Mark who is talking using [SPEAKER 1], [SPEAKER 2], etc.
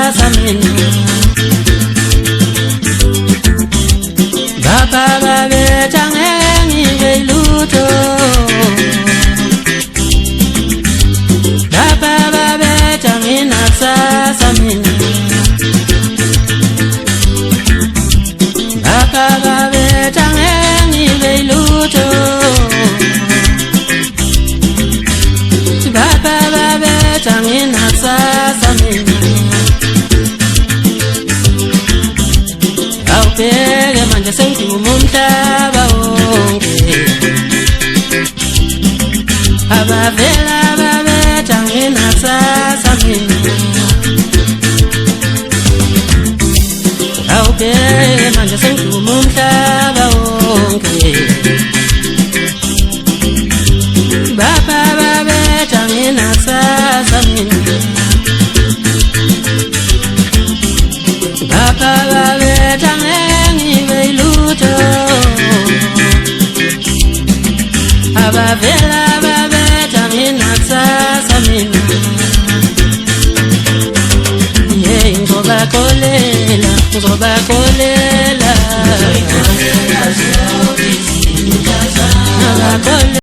[SPEAKER 1] kusasa mina baba babetha ngeke ngibe lutho baba babetha nginakusasa mina baba babetha ngeke ngibe lutho baba babetha nginakusasa mina awubheke manje sengiduma umhlaba wonke abavela babetha nginakusasa mina awubheke manje sengiduma umhlaba wonke baba babetha nginakusasa mina baba babetha ngeke ngibe lutho abavela babetha nginakusasa mina ngizobakolela ngizobakolela